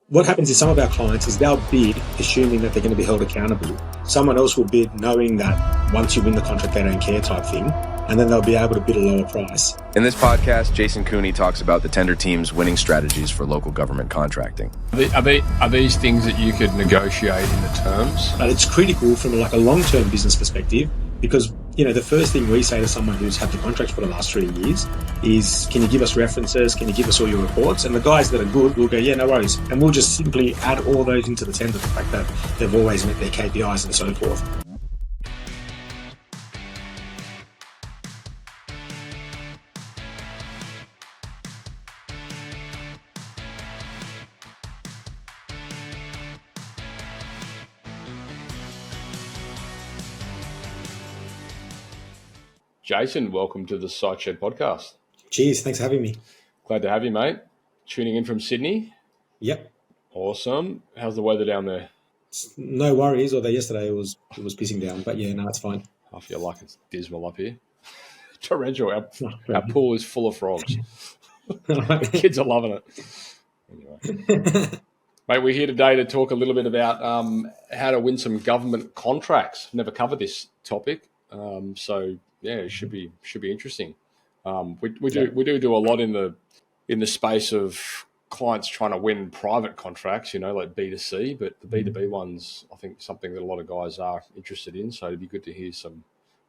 what happens is some of our clients is they'll bid assuming that they're going to be held accountable. Someone else will bid knowing that once you win the contract, they don't care type thing. And then they'll be able to bid a lower price. In this podcast, Jason Cooney talks about the tender team's winning strategies for local government contracting. Are these things that you could negotiate in the terms? But it's critical from a long-term business perspective because, the first thing we say to someone who's had the contract for the last 3 years is, can you give us references? Can you give us all your reports? And the guys that are good will go, yeah, no worries. And we'll just simply add all those into the tender, the fact that they've always met their KPIs and so forth. Jason, welcome to the Site Shed podcast. Cheers, thanks for having me. Glad to have you, mate. Tuning in from Sydney. Yep. Awesome. How's the weather down there? No worries, although yesterday it was pissing down, but yeah, no, it's fine. I feel like it's dismal up here. Torrential. Our pool is full of frogs. Kids are loving it. Anyway. Mate, we're here today to talk a little bit about how to win some government contracts. Never covered this topic, so yeah, it should be interesting. We do a lot in the space of clients trying to win private contracts, like B2C, but the B2B ones, I think, something that a lot of guys are interested in. So it'd be good to hear some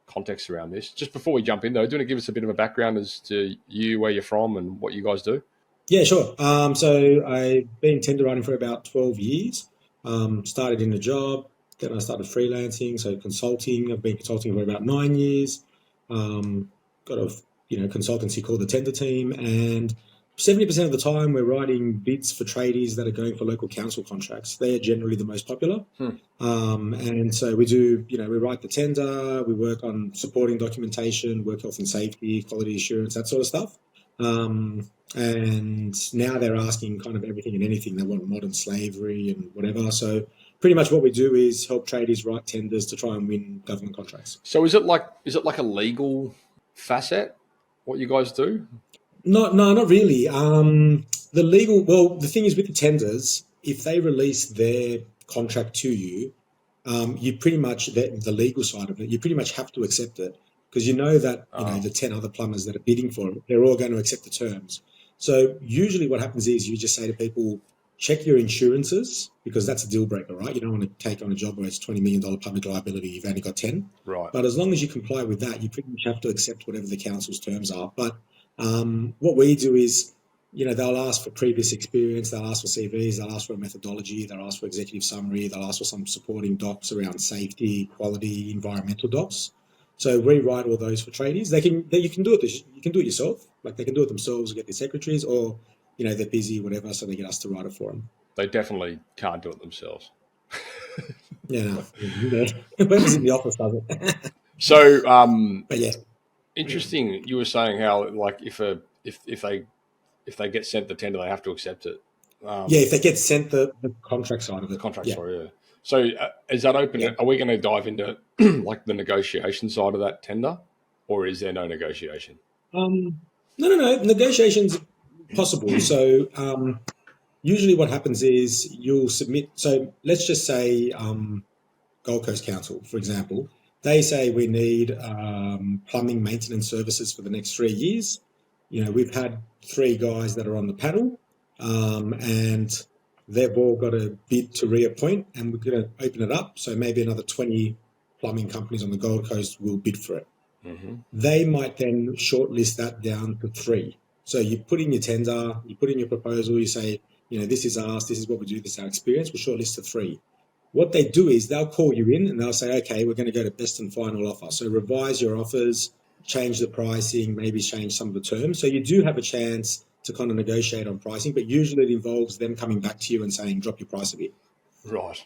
context around this. Just before we jump in, though, do you want to give us a bit of a background as to you, where you're from, and what you guys do? Yeah, sure. So I've been tender running for about 12 years. Started in a job, then I started freelancing, so consulting. I've been consulting for about 9 years. Got a consultancy called the Tender Team, and 70% of the time we're writing bids for tradies that are going for local council contracts. They are generally the most popular. And so we do, we write the tender, we work on supporting documentation, work health and safety, quality assurance, that sort of stuff. And now they're asking kind of everything and anything. They want modern slavery and whatever. So pretty much what we do is help tradies write tenders to try and win government contracts. So is it like a legal facet, what you guys do? No, not really. The thing is with the tenders, if they release their contract to you, you pretty much, the legal side of it, you pretty much have to accept it because that, the 10 other plumbers that are bidding for it, they're all going to accept the terms. So usually what happens is you just say to people, check your insurances because that's a deal breaker, right? You don't want to take on a job where it's $20 million public liability. You've only got 10. Right. But as long as you comply with that, you pretty much have to accept whatever the council's terms are. But what we do is, they'll ask for previous experience, they'll ask for CVs, they'll ask for a methodology, they'll ask for executive summary, they'll ask for some supporting docs around safety, quality, environmental docs. So we write all those for tradies. You can do it yourself. Like they can do it themselves or get their secretaries, or they're busy, whatever, so they get us to write it for them. They definitely can't do it themselves. Yeah, no. Whoever's in the office does it. So, but yeah, interesting. You were saying how like if they get sent the tender, they have to accept it. If they get sent the contract side of it. The contract side, yeah. So is that open? Yeah. Are we going to dive into like the negotiation side of that tender, or is there no negotiation? No. Negotiation's possible. So usually what happens is you'll submit. So let's just say Gold Coast Council, for example, they say we need plumbing maintenance services for the next 3 years. We've had 3 guys that are on the panel, and they've all got a bid to reappoint, and we're going to open it up. So maybe another 20 plumbing companies on the Gold Coast will bid for it. Mm-hmm. They might then shortlist that down to 3. So you put in your tender, you put in your proposal, you say, this is us, this is what we do, this is our experience, we'll shortlist to 3. What they do is they'll call you in and they'll say, okay, we're going to go to best and final offer. So revise your offers, change the pricing, maybe change some of the terms. So you do have a chance to kind of negotiate on pricing, but usually it involves them coming back to you and saying, drop your price a bit. Right.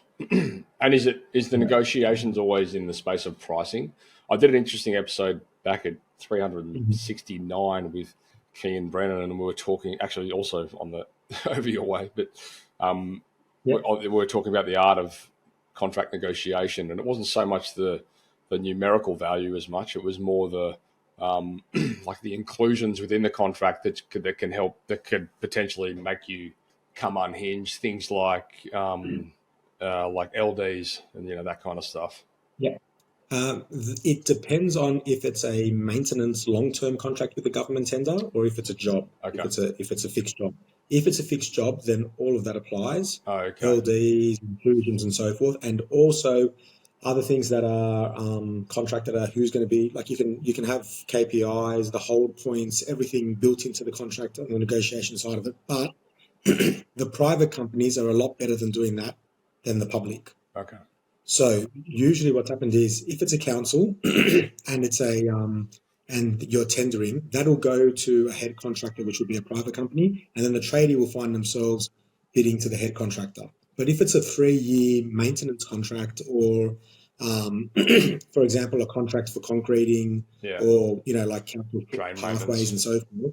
And is the negotiations always in the space of pricing? I did an interesting episode back at 369 with Key and Brennan, and we were talking actually also on the over your way, but we were talking about the art of contract negotiation, and it wasn't so much the numerical value as much. It was more the like the inclusions within the contract that could potentially make you come unhinged. Things like LDs and that kind of stuff. Yeah. It depends on if it's a maintenance long-term contract with the government tender or if it's a job. Okay. If it's a fixed job. If it's a fixed job, then all of that applies. Okay. LDs, inclusions, and so forth, and also other things that are contracted are who's going to be like you can have KPIs, the hold points, everything built into the contract on the negotiation side of it. But the private companies are a lot better than doing that than the public. Okay. So usually what happens is if it's a council and it's and you're tendering, that'll go to a head contractor, which would be a private company, and then the tradie will find themselves bidding to the head contractor. But if it's a 3-year maintenance contract or, for example, a contract for concreting or, like council pathways and so forth,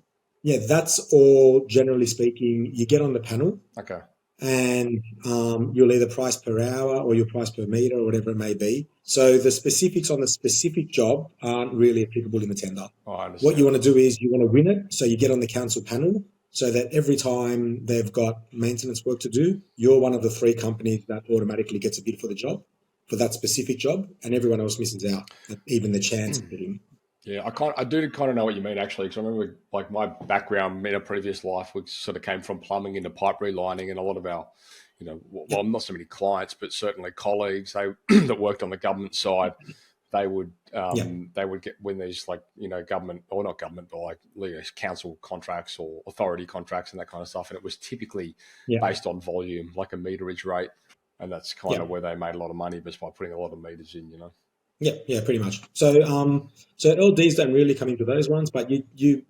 that's all, generally speaking, you get on the panel. Okay. And you'll either price per hour or you'll price per meter or whatever it may be. So the specifics on the specific job aren't really applicable in the tender. Oh, I understand. What you want to do is you want to win it, so you get on the council panel so that every time they've got maintenance work to do, you're one of the 3 companies that automatically gets a bid for the job, for that specific job, and everyone else misses out, even the chance of bidding. Yeah, I do kind of know what you mean, actually, because I remember like my background in a previous life, which sort of came from plumbing into pipe relining, and a lot of our, well, not so many clients, but certainly colleagues that worked on the government side, they would get when these government or not government, but like council contracts or authority contracts and that kind of stuff, and it was typically based on volume, like a meterage rate, and that's kind of where they made a lot of money just by putting a lot of meters in, Yeah, pretty much. So LDs don't really come into those ones, but you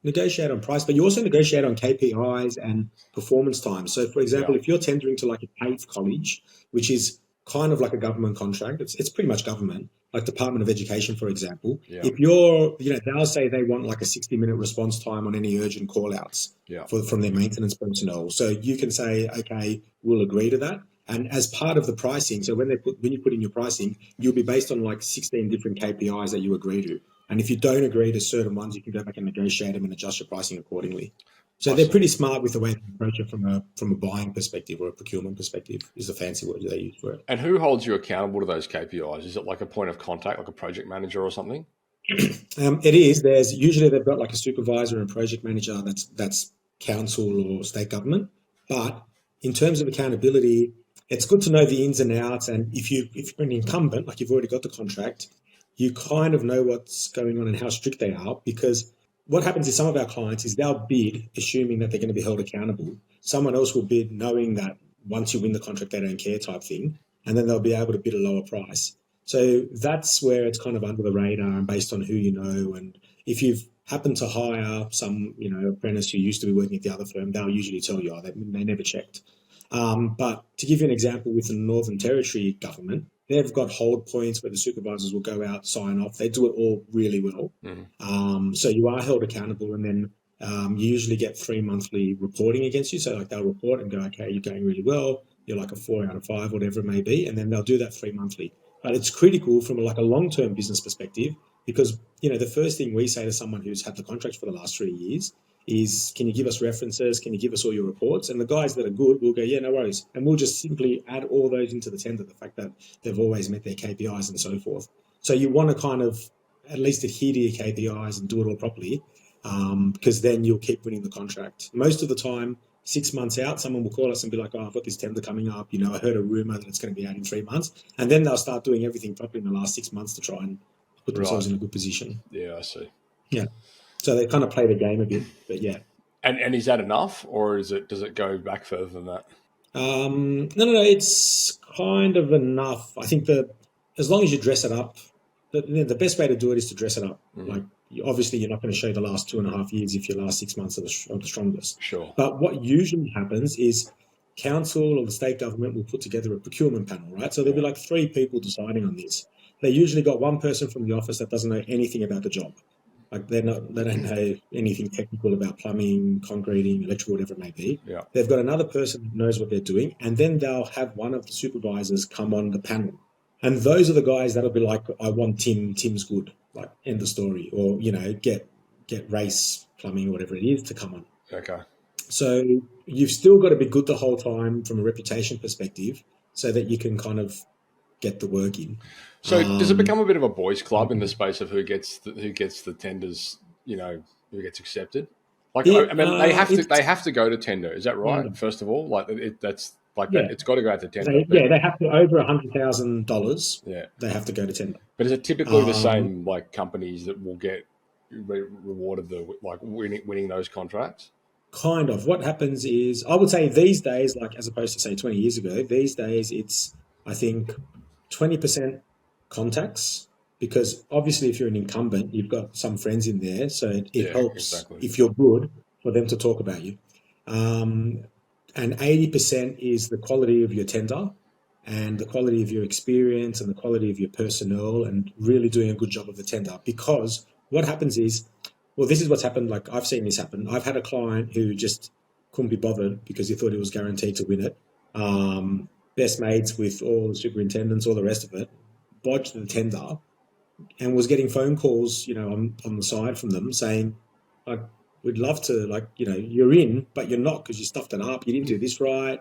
negotiate on price, but you also negotiate on KPIs and performance time. So, for example, if you're tendering to like a TAFE college, which is kind of like a government contract, it's pretty much government, like Department of Education, for example. Yeah. If you're, they'll say they want like a 60-minute response time on any urgent call-outs from their maintenance personnel. So you can say, okay, we'll agree to that. And as part of the pricing, so when you put in your pricing, you'll be based on like 16 different KPIs that you agree to. And if you don't agree to certain ones, you can go back and negotiate them and adjust your pricing accordingly. So they're pretty smart with the way they approach it from a buying perspective or a procurement perspective is the fancy word they use for it. And who holds you accountable to those KPIs? Is it like a point of contact, like a project manager or something? It is. There's usually they've got like a supervisor and project manager that's council or state government. But in terms of accountability, it's good to know the ins and outs, and if you're an incumbent, like you've already got the contract, you kind of know what's going on and how strict they are, because what happens is some of our clients is they'll bid assuming that they're going to be held accountable. Someone else will bid knowing that once you win the contract, they don't care type thing, and then they'll be able to bid a lower price. So that's where it's kind of under the radar and based on who you know. And if you've happened to hire some, apprentice who used to be working at the other firm, they'll usually tell you, they never checked. But to give you an example, with the Northern Territory government, they've got hold points where the supervisors will go out, sign off. They do it all really well. Mm-hmm. So you are held accountable, and then you usually get 3 monthly reporting against you. So like they'll report and go, okay, you're going really well. You're like a 4 out of 5, whatever it may be. And then they'll do that 3 monthly. But it's critical from like a long-term business perspective, because, the first thing we say to someone who's had the contract for the last 3 years is, can you give us references? Can you give us all your reports? And the guys that are good will go, yeah, no worries. And we'll just simply add all those into the tender, the fact that they've always met their KPIs and so forth. So you want to kind of at least adhere to your KPIs and do it all properly, because then you'll keep winning the contract. Most of the time, 6 months out, someone will call us and be like, oh, I've got this tender coming up. I heard a rumor that it's going to be out in 3 months. And then they'll start doing everything properly in the last 6 months to try and put themselves in a good position. Yeah, I see. Yeah. So they kind of play the game a bit, but yeah. And is that enough, or does it go back further than that? No. It's kind of enough. I think as long as you dress it up, the best way to do it is to dress it up. Mm-hmm. Like obviously, you're not going to show the last 2.5 years if your last 6 months are the strongest. Sure. But what usually happens is council or the state government will put together a procurement panel, right? So there'll be like 3 people deciding on this. They usually got one person from the office that doesn't know anything about the job. Like they don't know anything technical about plumbing, concreting, electrical, whatever it may be. Yeah. They've got another person who knows what they're doing, and then they'll have one of the supervisors come on the panel. And those are the guys that'll be like, I want Tim, Tim's good, like end the story, or, get Race Plumbing or whatever it is to come on. Okay. So you've still got to be good the whole time from a reputation perspective so that you can kind of get the work in. So does it become a bit of a boys' club in the space of who gets the tenders? Who gets accepted? Like, I mean, they have to go to tender. Is that right? First of all, that's like that. It's got to go out to tender. They have to over $100,000. Yeah, they have to go to tender. But is it typically the same like companies that will get rewarded winning those contracts? Kind of. What happens is, I would say these days, like as opposed to say 20 years ago, these days it's, I think, 20% contacts, because obviously if you're an incumbent, you've got some friends in there, so it helps if you're good for them to talk about you. And 80% is the quality of your tender and the quality of your experience and the quality of your personnel and really doing a good job of the tender. Because what happens is, well, this is what's happened. Like, I've seen this happen. I've had a client who just couldn't be bothered because he thought he was guaranteed to win it. Best mates with all the superintendents, all the rest of it, bodged the tender and was getting phone calls, on the side from them saying, like, we'd love to, like, you're in, but you're not because you stuffed it up. You didn't do this right.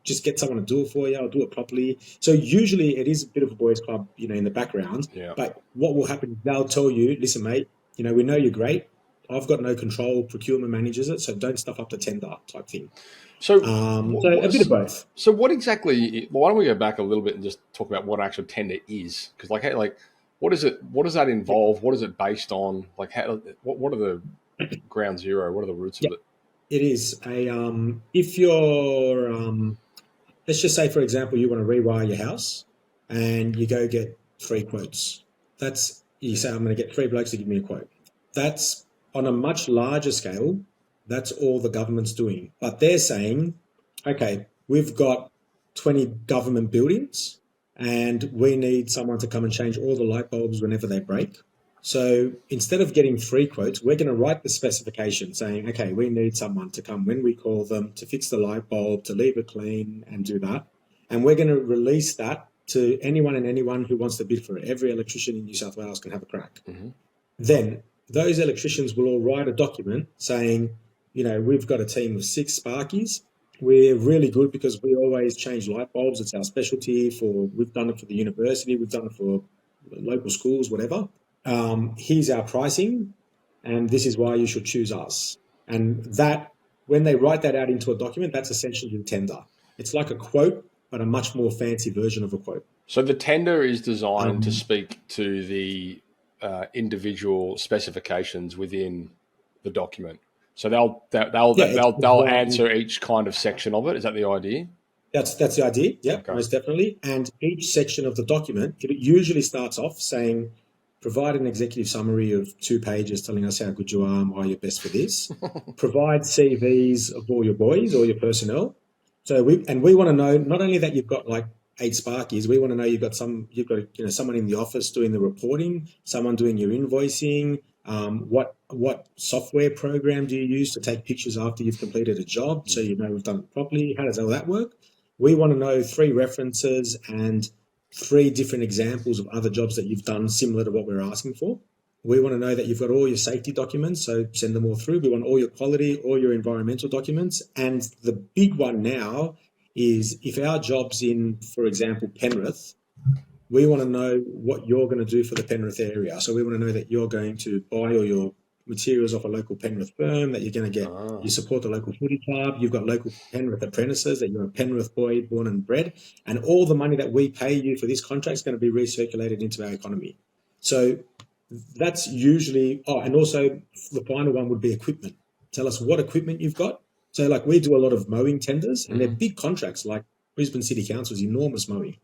Just get someone to do it for you. I'll do it properly. So usually it is a bit of a boys' club, in the background. Yeah. But what will happen, they'll tell you, listen, mate, we know you're great. I've got no control. Procurement manages it, so don't stuff up the tender type thing. So, so a bit of both. So what exactly? Why don't we go back a little bit and just talk about what actual tender is? Because what is it? What does that involve? What is it based on? Like, what are the ground zero? What are the roots of it? It is if you're let's just say, for example, you want to rewire your house and you go get 3 quotes. You say, I'm going to get 3 blokes to give me a quote. That's on a much larger scale. That's all the government's doing. But they're saying, okay, we've got 20 government buildings and we need someone to come and change all the light bulbs whenever they break. So instead of getting 3 quotes, we're going to write the specification saying, okay, we need someone to come when we call them to fix the light bulb, to leave it clean and do that. And we're going to release that to anyone who wants to bid for it. Every electrician in New South Wales can have a crack. Mm-hmm. Then those electricians will all write a document saying, we've got a team of 6 Sparkies. We're really good because we always change light bulbs. It's our specialty. We've done it for the university. We've done it for local schools, whatever. Here's our pricing, and this is why you should choose us. And that, when they write that out into a document, that's essentially the tender. It's like a quote, but a much more fancy version of a quote. So the tender is designed to speak to the individual specifications within the document. So they'll answer each kind of section of it. Is that the idea? That's the idea. Yeah, okay. Most definitely. And each section of the document, it usually starts off saying, provide an executive summary of 2 pages telling us how good you are and why you're best for this. Provide CVs of all your boys or your personnel. So we want to know not only that you've got like 8 Sparkies, we want to know you've got someone in the office doing the reporting, someone doing your invoicing. What software program do you use to take pictures after you've completed a job so we've done it properly? How does all that work? We want to know 3 references and 3 different examples of other jobs that you've done similar to what we're asking for. We want to know that you've got all your safety documents, so send them all through. We want all your quality, all your environmental documents. And the big one now is if our job's in, for example, Penrith, we want to know what you're going to do for the Penrith area. So we want to know that you're going to buy all your materials off a local Penrith firm, that you're going to get, you support the local footy club, you've got local Penrith apprentices, that you're a Penrith boy born and bred, and all the money that we pay you for this contract is going to be recirculated into our economy. So that's usually, and also the final one would be equipment. Tell us what equipment you've got. So like we do a lot of mowing tenders and they're big contracts, like Brisbane City Council's enormous mowing.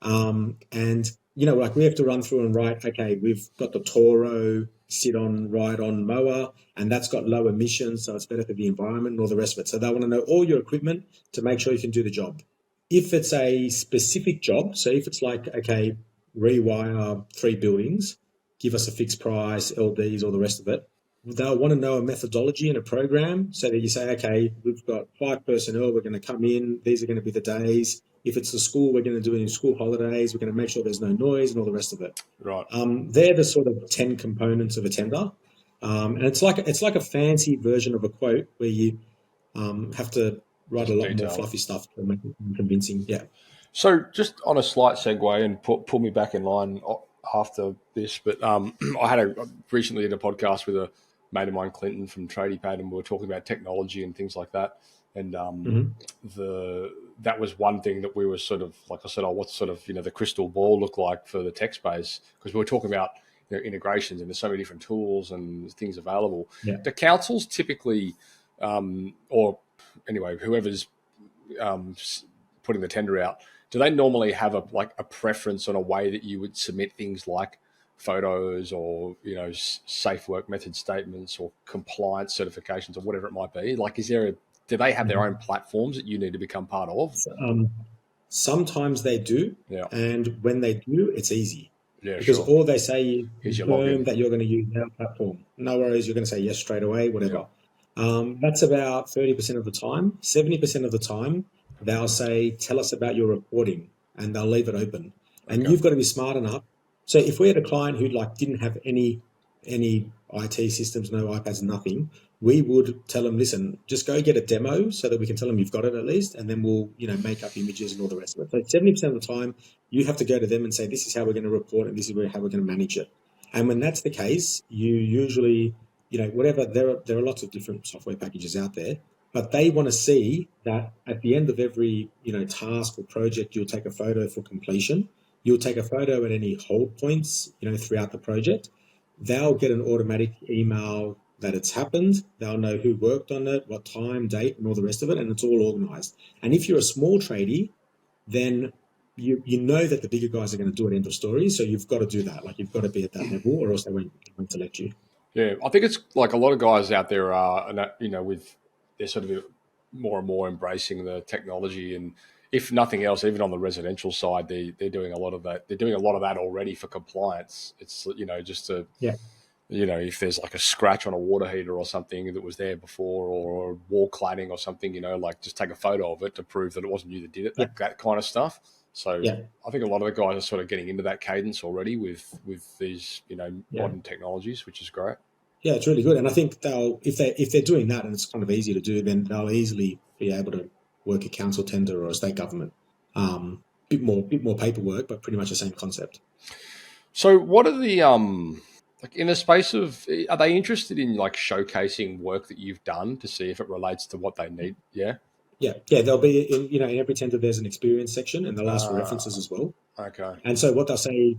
And, like we have to run through and write, okay, we've got the Toro ride-on mower, and that's got low emissions, so it's better for the environment and all the rest of it. So they want to know all your equipment to make sure you can do the job. If it's a specific job, so if it's like, okay, rewire 3 buildings, give us a fixed price, LDs, all the rest of it, they'll want to know a methodology and a program so that you say, okay, we've got 5 personnel, we're going to come in, these are going to be the days. If it's the school, we're going to do it in school holidays. We're going to make sure there's no noise and all the rest of it. Right. They're the sort of 10 components of a tender. And it's like a fancy version of a quote where you have to write Just a lot more detailed. fluffy stuff to make it convincing. Yeah. So just on a slight segue and pull me back in line after this, but I recently did a podcast with a mate of mine, Clinton from Tradies, and we were talking about technology and things like that. And that was one thing that we were sort of, like I said, what's sort of, the crystal ball look like for the tech space? Because we were talking about integrations, and there's so many different tools and things available. Yeah. The councils typically, or anyway, whoever's putting the tender out, do they normally have a preference on a way that you would submit things like photos or safe work method statements or compliance certifications or whatever it might be? Like, do they have their own platforms that you need to become part of? Sometimes they do, and when they do, it's easy. Yeah, because sure. all they say is Here's your login. confirm that you're going to use our platform. No worries, you're going to say yes straight away, whatever. That's about 30% of the time. 70% of the time, they'll say, tell us about your reporting, and they'll leave it open. And you've got to be smart enough. So if we had a client who didn't have any IT systems, no iPads, nothing, we would tell them, listen, just go get a demo so that we can tell them you've got it at least, and then we'll make up images and all the rest of it. So 70% of the time, you have to go to them and say, this is how we're going to report it, this is how we're going to manage it. And when that's the case, you usually, whatever, there are lots of different software packages out there, but they want to see that at the end of every, task or project, you'll take a photo for completion. You'll take a photo at any hold points, throughout the project. They'll get an automatic email that it's happened. They'll know who worked on it, what time, date, and all the rest of it, and it's all organized. And if you're a small tradie, then you know that the bigger guys are going to do it, end of story. So you've got to do that. You've got to be at that level, or else they won't select you. Yeah, I think it's like a lot of guys out there are, they're sort of more and more embracing the technology, and if nothing else, even on the residential side, they're doing a lot of that. They're doing a lot of that already for compliance. It's just to if there's a scratch on a water heater or something that was there before, or wall cladding or something, just take a photo of it to prove that it wasn't you that did it. That kind of stuff. So I think a lot of the guys are sort of getting into that cadence already with these modern technologies, which is great. Yeah, it's really good, and I think if they're doing that and it's kind of easy to do, then they'll easily be able to work a council tender or a state government. Bit more paperwork, but pretty much the same concept. So, what are the in the space of? Are they interested in showcasing work that you've done to see if it relates to what they need? Yeah. There'll be in every tender there's an experience section, and they'll ask for references as well. Okay. And so what they'll say,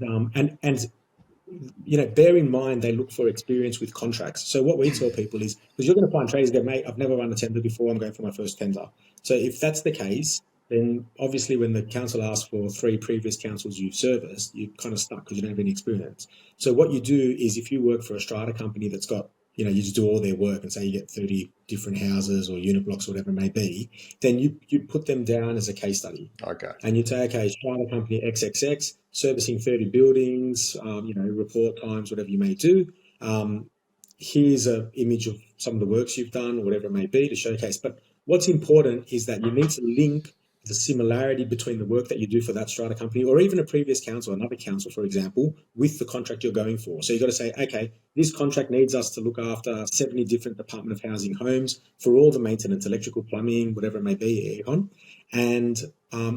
bear in mind they look for experience with contracts. So what we tell people is, because you're going to find traders that, mate, I've never run a tender before, I'm going for my first tender. So if that's the case, then obviously when the council asks for 3 previous councils you've serviced, you're kind of stuck because you don't have any experience. So what you do is, if you work for a strata company that's got, you just do all their work, and say you get 30 different houses or unit blocks or whatever it may be, then you put them down as a case study. Okay. And you say, okay, strata company XXX, servicing 30 buildings, report times, whatever you may do. Here's an image of some of the works you've done or whatever it may be to showcase. But what's important is that you need to link the similarity between the work that you do for that strata company, or even a previous council, another council, for example, with the contract you're going for. So you've got to say, okay, this contract needs us to look after 70 different Department of Housing homes for all the maintenance, electrical, plumbing, whatever it may be, aircon. And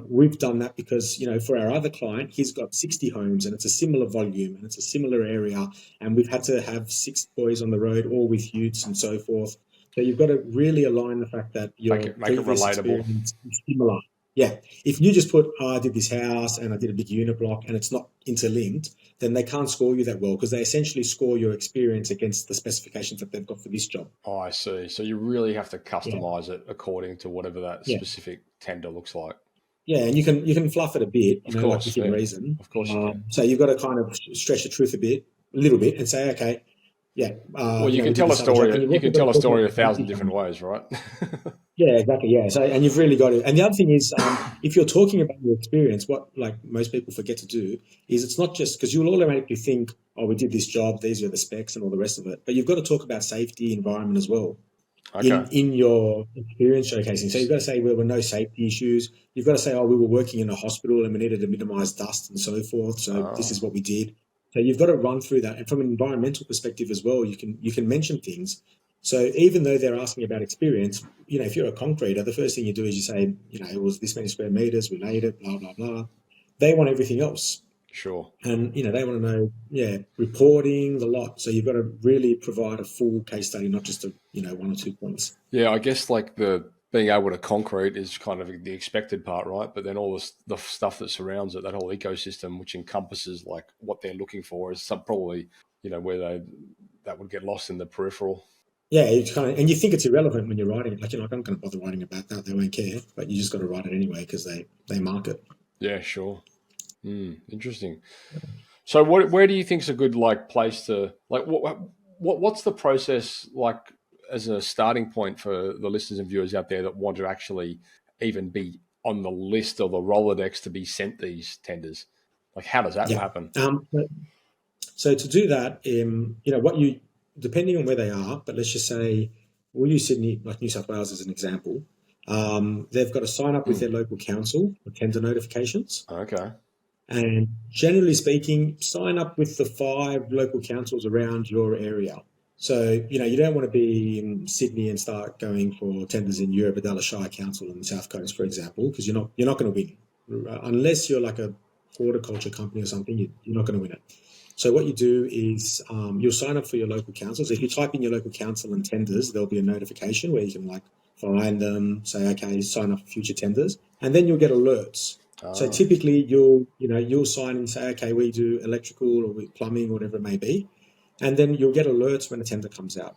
we've done that because, for our other client, he's got 60 homes and it's a similar volume and it's a similar area. And we've had to have 6 boys on the road, all with utes and so forth. So you've got to really align the fact that your make it relatable, is similar. Yeah. If you just put, I did this house and I did a big unit block, and it's not interlinked, then they can't score you that well, because they essentially score your experience against the specifications that they've got for this job. Oh, I see. So you really have to customize it according to whatever that specific tender looks like. Yeah, and you can fluff it a bit, of course, within reason. Of course you can. So you've got to kind of stretch the truth a little bit, and say, okay, well, you can tell a story. You can tell a story 1,000 different ways, right? Yeah, exactly. Yeah. So, and you've really got to. And the other thing is, if you're talking about your experience, what most people forget to do is, it's not just because you'll automatically think, oh, we did this job, these are the specs and all the rest of it. But you've got to talk about safety, environment as well. Okay. In your experience showcasing. So you've got to say there were no safety issues. You've got to say, oh, we were working in a hospital and we needed to minimize dust and so forth. So this is what we did. So you've got to run through that. And from an environmental perspective as well, you can mention things. So even though they're asking about experience, if you're a concreter, the first thing you do is you say, it was this many square meters, we laid it, blah, blah, blah. They want everything else. Sure. And, they want to know, reporting, the lot. So you've got to really provide a full case study, not just one or 2 points. Yeah, I guess like the being able to concrete is kind of the expected part, right? But then all the stuff that surrounds it, that whole ecosystem, which encompasses like what they're looking for, is probably, where that would get lost in the peripheral. Yeah, it's and you think it's irrelevant when you're writing it. Like, I'm not going to bother writing about that. They won't care, but you just got to write it anyway because they mark it. Yeah, sure. Interesting. So where do you think is a good place to what's the process like as a starting point for the listeners and viewers out there that want to actually even be on the list or the Rolodex to be sent these tenders? Like, how does that happen? So to do that, depending on where they are, but let's just say we'll use Sydney, like New South Wales as an example. They've got to sign up with their local council for tender notifications. Okay. And generally speaking, sign up with the 5 local councils around your area. So, you don't want to be in Sydney and start going for tenders in Eurobodalla Shire Council on the South Coast, for example, because you're not going to win. Unless you're like a horticulture company or something, you're not going to win it. So what you do is you'll sign up for your local councils. If you type in your local council and tenders, there'll be a notification where you can find them, say, okay, sign up for future tenders, and then you'll get alerts. So typically you'll sign and say, okay, we do electrical or plumbing or whatever it may be. And then you'll get alerts when a tender comes out.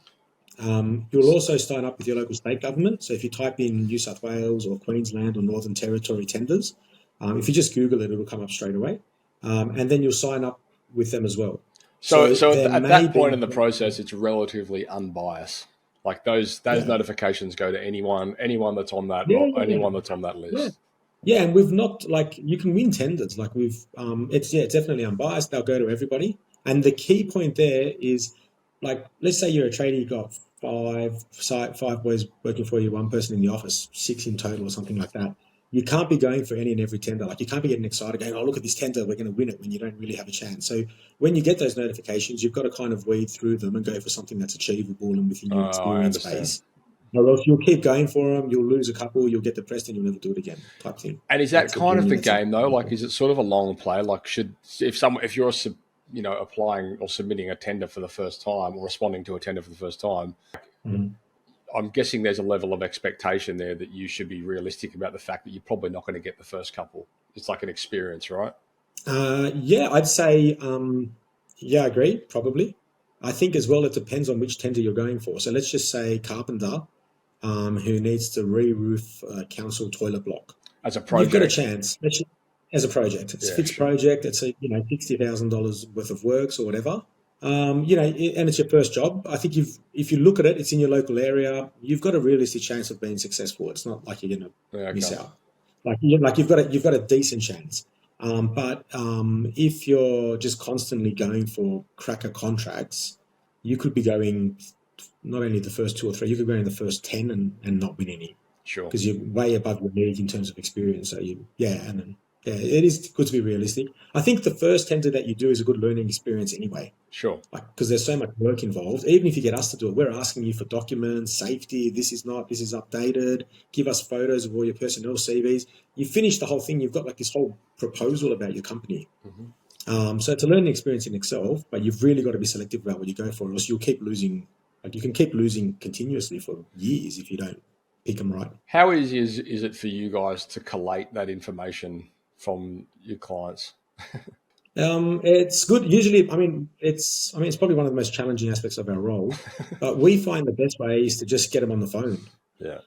You'll also sign up with your local state government. So if you type in New South Wales or Queensland or Northern Territory tenders, if you just Google it, it'll come up straight away. And then you'll sign up with them as well. So at that point in the process, it's relatively unbiased. Like those notifications go to anyone that's on that, anyone that's on that list. Yeah, and we've not you can win tenders. It's definitely unbiased. They'll go to everybody. And the key point there is, let's say you're a tradie, you've got five boys working for you, 1 person in the office, 6 in total or something like that. You can't be going for any and every tender. You can't be getting excited going, oh, look at this tender, we're going to win it, when you don't really have a chance. So when you get those notifications, you've got to kind of weed through them and go for something that's achievable and within your experience base. Or else you'll keep going for them, you'll lose a couple, you'll get depressed and you'll never do it again, type thing. And is that kind of the game though? Is it sort of a long play? If you're applying or submitting a tender for the first time or responding to a tender for the first time, I'm guessing there's a level of expectation there that you should be realistic about the fact that you're probably not going to get the first couple. It's like an experience, right? I'd say, I agree, probably. I think as well it depends on which tender you're going for. So let's just say carpenter who needs to re-roof a council toilet block. As a project. You've got a chance. As a project. It's a fixed project. It's $60,000 worth of works or whatever. And it's your first job. I think if you look at it, it's in your local area. You've got a realistic chance of being successful. It's not like you're going to miss out. You've got a decent chance. But if you're just constantly going for cracker contracts, you could be going not only the first 2 or 3, you could go in the first 10 and not win any. Sure. Because you're way above your league in terms of experience. So it is good to be realistic. I think the first tender that you do is a good learning experience anyway. Sure. Because there's so much work involved. Even if you get us to do it, we're asking you for documents, safety, this is updated, give us photos of all your personnel CVs. You finish the whole thing, you've got this whole proposal about your company. Mm-hmm. So it's a learning experience in itself, but you've really got to be selective about what you go for, or else you'll keep losing. You can keep losing continuously for years if you don't pick them right. How easy is it for you guys to collate that information from your clients? It's good. Usually, it's probably one of the most challenging aspects of our role, but we find the best way is to just get them on the phone. Yeah.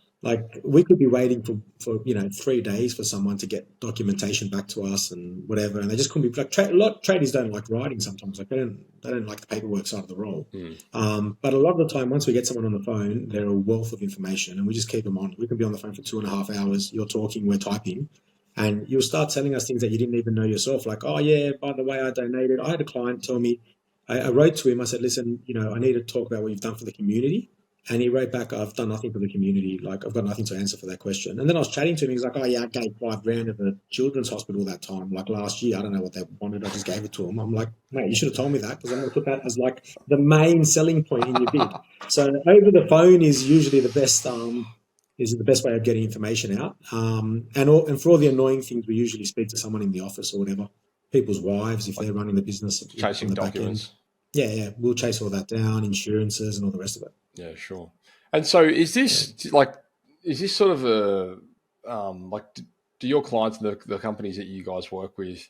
We could be waiting for 3 days for someone to get documentation back to us and whatever, and they just couldn't be a lot of tradies don't like writing sometimes. They don't like the paperwork side of the role. But a lot of the time, once we get someone on the phone, they're a wealth of information, and we just keep them on. We can be on the phone for 2.5 hours. You're talking, we're typing. And you'll start telling us things that you didn't even know yourself, like, oh, yeah, by the way, I donated. I had a client tell me, I wrote to him, I said, listen, I need to talk about what you've done for the community. And he wrote back, I've done nothing for the community. Like, I've got nothing to answer for that question. And then I was chatting to him. He's like, oh, yeah, I gave $5,000 at the children's hospital that time, like last year. I don't know what they wanted. I just gave it to him. I'm like, mate, you should have told me that because I'm going to put that as like the main selling point in your bid. So over the phone is usually the best way of getting information out. And for all the annoying things, we usually speak to someone in the office or whatever, people's wives, if they're running the business. Chasing on the documents. back end. Yeah, we'll chase all that down, insurances and all the rest of it. Yeah, sure. And so is this sort of do your clients, the companies that you guys work with,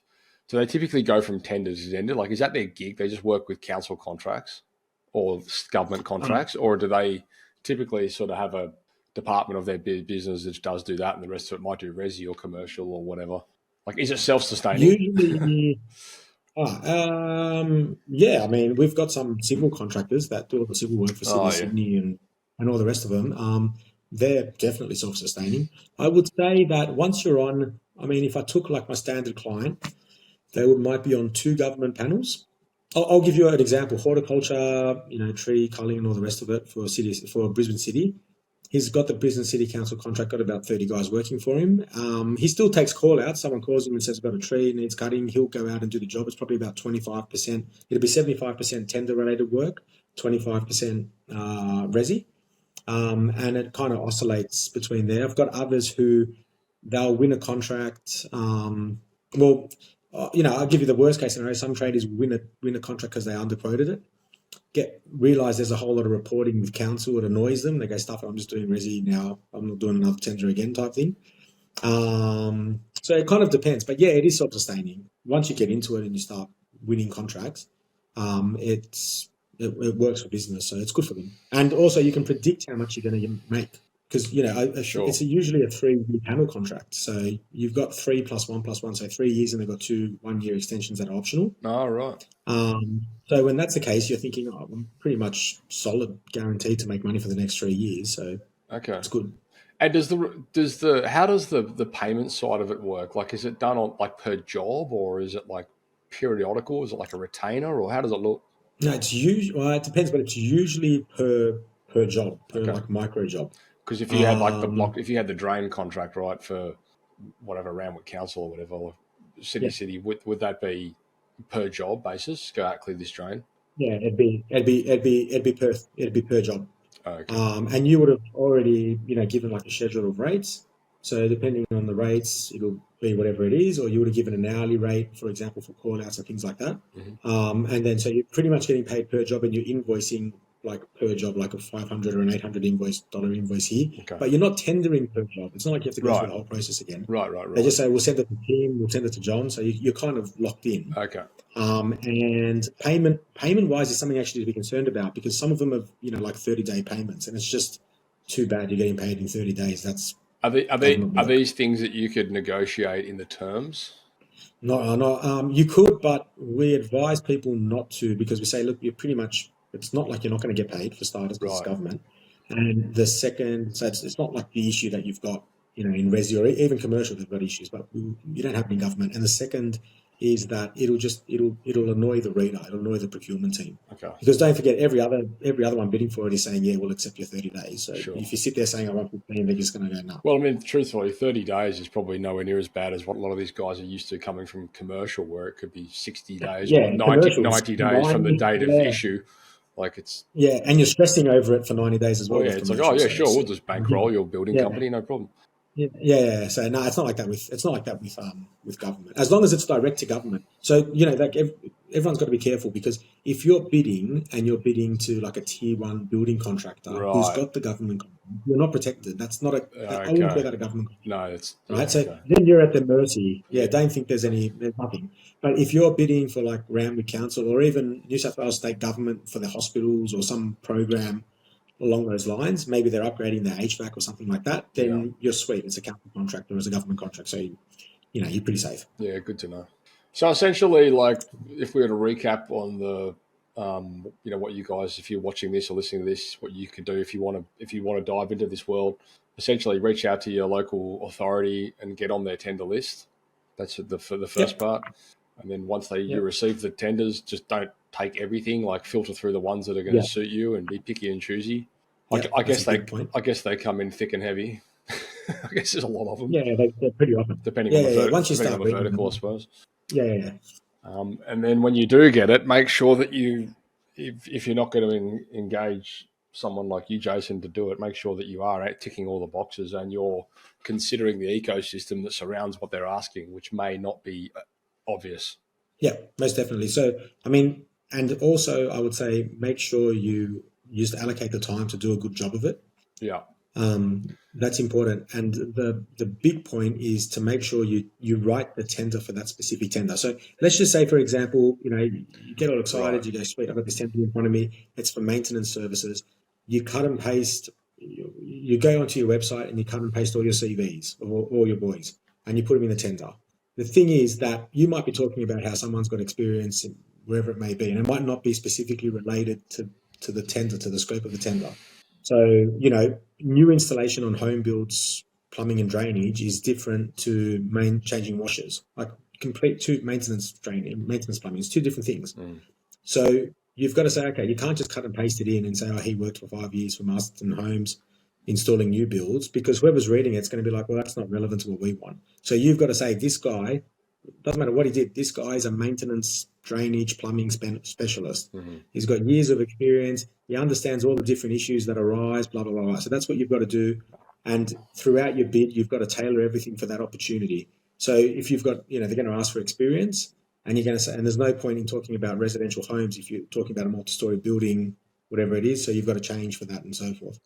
do they typically go from tenders to tender? Like, is that their gig? They just work with council contracts or government contracts, or do they typically sort of have a department of their business that does do that and the rest of it might do resi or commercial or whatever? Like, is it self-sustaining? Usually, yeah, I mean, we've got some civil contractors that do all the civil work for Sydney and all the rest of them. They're definitely self-sustaining. I would say that once you're on, I mean, if I took like my standard client, they might be on 2 government panels. I'll give you an example: horticulture, tree culling and all the rest of it for Brisbane City. He's got the Brisbane City Council contract, got about 30 guys working for him. He still takes call out. Someone calls him and says, I've got a tree, needs cutting. He'll go out and do the job. It's probably about 25%. It'll be 75% tender-related work, 25% resi. And it kind of oscillates between there. I've got others who they'll win a contract. I'll give you the worst case scenario. Some traders win a contract because they underquoted it. Realize there's a whole lot of reporting with council. It annoys them. They go, stuff it, I'm just doing resi now. I'm not doing another tender again type thing. So it kind of depends. But yeah, it is self-sustaining. Once you get into it and you start winning contracts, it works for business. So it's good for them. And also you can predict how much you're going to make. Because, it's usually a 3-year panel contract. So you've got 3 + 1 + 1, so 3 years, and they've got 2 1-year extensions that are optional. Oh, right. So when that's the case, you're thinking, I'm pretty much solid, guaranteed to make money for the next 3 years. So it's good. And how does the payment side of it work? Like, is it done on like per job, or is it like periodical? Is it like a retainer, or how does it look? No, it's usually, well, it depends, but it's usually per job, like micro job. Because if you had like if you had the drain contract, right, for whatever Randwick Council or whatever, or City, would that be per job basis? Go out, clear this drain. Yeah, it'd be per job. Okay. And you would have already given like a schedule of rates. So depending on the rates, it'll be whatever it is, or you would have given an hourly rate, for example, for call outs and things like that. Mm-hmm. And then so you're pretty much getting paid per job, and you're invoicing like per job, like a $500 or an $800 invoice here. Okay. But you're not tendering per job. It's not like you have to go through the whole process again. Right. They just say, we'll send it to Tim, we'll send it to John. So you're kind of locked in. Okay. And payment wise is something actually to be concerned about, because some of them have, like 30-day payments, and it's just too bad you're getting paid in 30 days. Are these things that you could negotiate in the terms? No. You could, but we advise people not to, because we say, look, you're pretty much, it's not like you're not going to get paid for starters, because it's government. And the second, so it's not like the issue that you've got, in resi or even commercial, they've got issues, but you don't have it in government. And the second is that it'll annoy the reader, it'll annoy the procurement team. Okay. Because don't forget, every other one bidding for it is saying, yeah, we'll accept your 30 days. So if you sit there saying I want 15, they're just going to go, no. Well, I mean, truthfully, 30 days is probably nowhere near as bad as what a lot of these guys are used to coming from commercial, where it could be 60 days or 90 days from the date of issue. Like it's and you're stressing over it for 90 days as well. Well, it's like, sure, we'll just bankroll your building company, no problem. Yeah. So no, it's not like that with government. As long as it's direct to government. So like everyone's got to be careful, because if you're bidding and you're bidding to like a tier 1 building contractor who's got the government, you're not protected. That's not I wouldn't call that a government. No, it's right. So then you're at their mercy. Don't think there's nothing. But if you're bidding for like Randwick Council or even New South Wales state government for the hospitals or some program along those lines, maybe they're upgrading their HVAC or something like that, then you're sweet. It's a council contract or it's a government contract. So, you're pretty safe. Yeah, good to know. So essentially, like, if we were to recap on the, what you guys, if you're watching this or listening to this, what you could do if you want to dive into this world, essentially reach out to your local authority and get on their tender list. That's the first part. And then once you receive the tenders, just don't take everything, like filter through the ones that are going to suit you and be picky and choosy. I that's guess a big point. I guess they come in thick and heavy. I guess there's a lot of them. Yeah, they're pretty often. Depending on the Once you depending start on the reading vertical, I them, suppose. yeah. And then when you do get it, make sure that if you're not going to engage someone like you, Jason, to do it, make sure that you are ticking all the boxes and you're considering the ecosystem that surrounds what they're asking, which may not be obvious. Yeah, most definitely. So, I mean, and also I would say make sure you just allocate the time to do a good job of it. Yeah. That's important. And the big point is to make sure you write the tender for that specific tender. So let's just say, for example, you get all excited, you go, sweet, I've got this tender in front of me. It's for maintenance services. You cut and paste, you go onto your website and you cut and paste all your CVs or all your boys and you put them in the tender. The thing is that you might be talking about how someone's got experience in wherever it may be, and it might not be specifically related to the tender, to the scope of the tender. So, new installation on home builds, plumbing and drainage is different to changing washers. Like complete two maintenance plumbing. It's two different things. So you've got to say, okay, you can't just cut and paste it in and say, oh, he worked for 5 years for Masterton Homes installing new builds, because whoever's reading it's going to be like, well, that's not relevant to what we want. So you've got to say, this guy, doesn't matter what he did, this guy is a maintenance, drainage, plumbing specialist. He's got years of experience. He understands all the different issues that arise, blah, blah, blah, blah. So that's what you've got to do. And throughout your bid, you've got to tailor everything for that opportunity. So if you've got, they're going to ask for experience, and you're going to say, and there's no point in talking about residential homes if you're talking about a multi-story building, whatever it is. So you've got to change for that and so forth.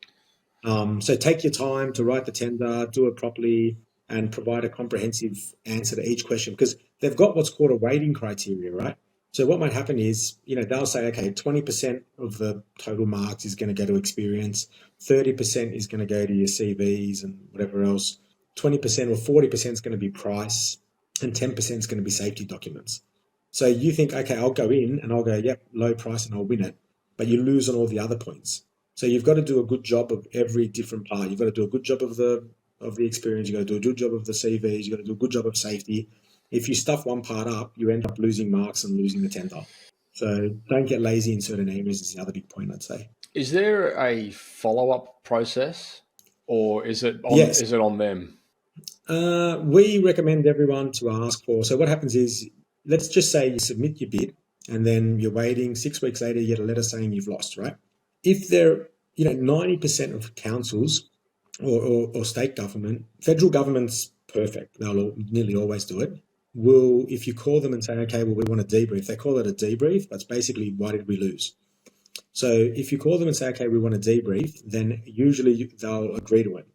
So take your time to write the tender, do it properly, and provide a comprehensive answer to each question, because they've got what's called a weighting criteria, right? So what might happen is, they'll say, okay, 20% of the total marks is going to go to experience, 30% is going to go to your CVs and whatever else, 20% or 40% is going to be price, and 10% is going to be safety documents. So you think, okay, I'll go in and I'll go, yep, low price and I'll win it, but you lose on all the other points. So you've got to do a good job of every different part. You've got to do a good job of the experience. You've got to do a good job of the CVs. You've got to do a good job of safety. If you stuff one part up, you end up losing marks and losing the tender. So don't get lazy in certain areas is the other big point, I'd say. Is there a follow-up process, or is it on them? We recommend everyone to ask for. So what happens is, let's just say you submit your bid and then you're waiting 6 weeks later, you get a letter saying you've lost, right? If they're, 90% of councils or state government, federal government's perfect. They'll nearly always do it. If you call them and say, okay, well, we want a debrief, they call it a debrief. That's basically, why did we lose? So if you call them and say, okay, we want a debrief, then usually they'll agree to it.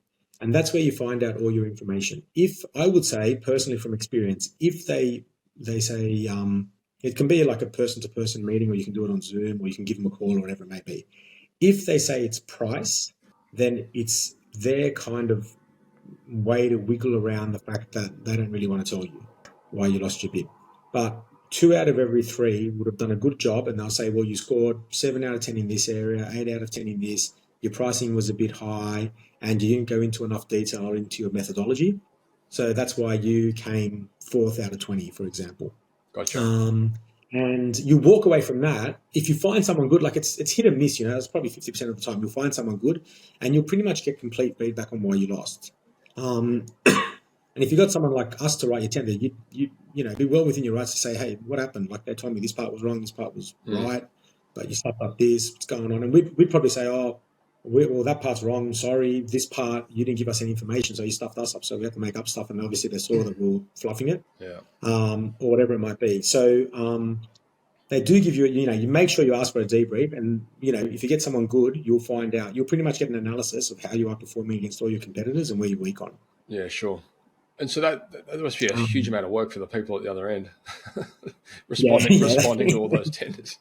And that's where you find out all your information. If I would say, personally from experience, if they say, it can be like a person-to-person meeting, or you can do it on Zoom, or you can give them a call, or whatever it may be. If they say it's price, then it's their kind of way to wiggle around the fact that they don't really want to tell you why you lost your bid. But 2 out of every 3 would have done a good job, and they'll say, well, you scored 7 out of 10 in this area, 8 out of 10 in this, your pricing was a bit high, and you didn't go into enough detail into your methodology. So that's why you came 4th out of 20, for example. Gotcha. And you walk away from that. If you find someone good, like it's hit and miss, it's probably 50% of the time you'll find someone good, and you'll pretty much get complete feedback on why you lost. And if you got someone like us to write your tender, you be well within your rights to say, hey, what happened? Like, they told me this part was wrong, this part was right, but you stuffed up this, what's going on? And we'd probably say, oh, well, that part's wrong, sorry, this part, you didn't give us any information, so you stuffed us up, so we have to make up stuff, and obviously they saw that we were fluffing it, or whatever it might be. So they do give you, you make sure you ask for a debrief, and, if you get someone good, you'll find out, you'll pretty much get an analysis of how you are performing against all your competitors and where you're weak on. Yeah, sure. And so that must be a huge amount of work for the people at the other end, responding to all those tenders.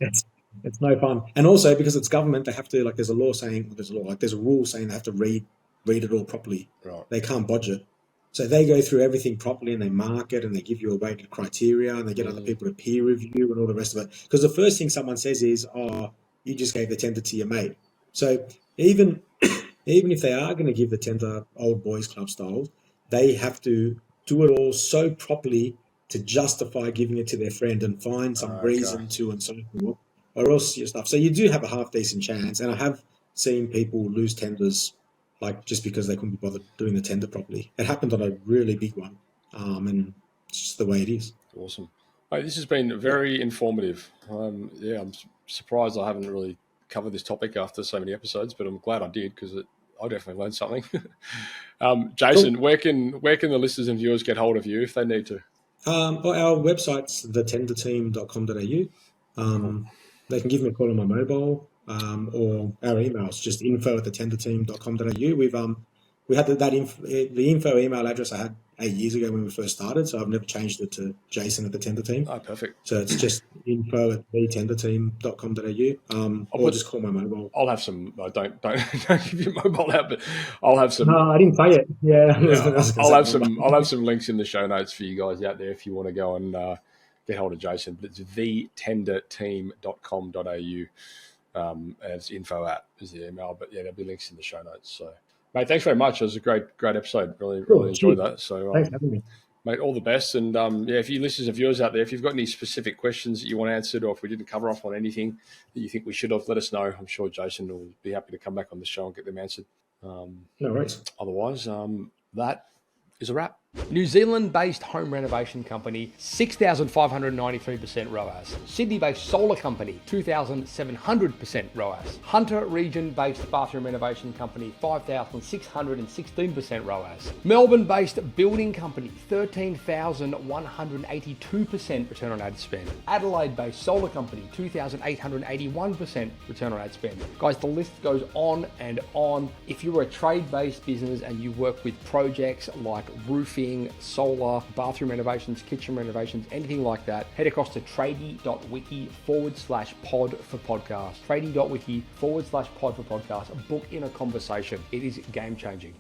It's no fun. And also, because it's government, they have to, like, there's a rule saying they have to read it all properly. Right. They can't budge it. So they go through everything properly, and they mark it, and they give you a weighted criteria, and they get other people to peer review and all the rest of it. Because the first thing someone says is, oh, you just gave the tender to your mate. So even if they are going to give the tender old boys club style, they have to do it all so properly to justify giving it to their friend and find some reason to, and so forth, or else your stuff. So you do have a half decent chance. And I have seen people lose tenders like just because they couldn't be bothered doing the tender properly. It happened on a really big one, and it's just the way it is. Awesome. Hey, this has been very informative. I'm surprised I haven't really covered this topic after so many episodes, but I'm glad I did because I definitely learned something. Jason, cool. where can the listeners and viewers get hold of you if they need to? Well, our website's thetenderteam.com.au. They can give me a call on my mobile, or our email's just info@thetenderteam.com.au. We had the info email address I had 8 years ago when we first started, so I've never changed it to Jason at the Tender Team. Oh, perfect. So it's just info@thetenderteam.com.au, or just call my mobile. I'll have some. Don't give your mobile out, but I'll have some. No, I didn't say it. Yeah, I'll have some. I'll have some links in the show notes for you guys out there if you want to go and get hold of Jason. It's thetenderteam.com.au. As info at is the email, but yeah, there'll be links in the show notes. So. Mate, thanks very much. It was a great episode. Really enjoyed that. So, thanks for having me. Mate, all the best. And if you listeners and viewers out there, if you've got any specific questions that you want answered, or if we didn't cover off on anything that you think we should have, let us know. I'm sure Jason will be happy to come back on the show and get them answered. No worries. Otherwise, that is a wrap. New Zealand-based home renovation company, 6,593% ROAS. Sydney-based solar company, 2,700% ROAS. Hunter region-based bathroom renovation company, 5,616% ROAS. Melbourne-based building company, 13,182% return on ad spend. Adelaide-based solar company, 2,881% return on ad spend. Guys, the list goes on and on. If you're a trade-based business and you work with projects like roofing, solar, bathroom renovations, kitchen renovations, anything like that, head across to tradie.wiki/pod for podcast. Tradie.wiki/pod for podcast. Book in a conversation. It is game changing.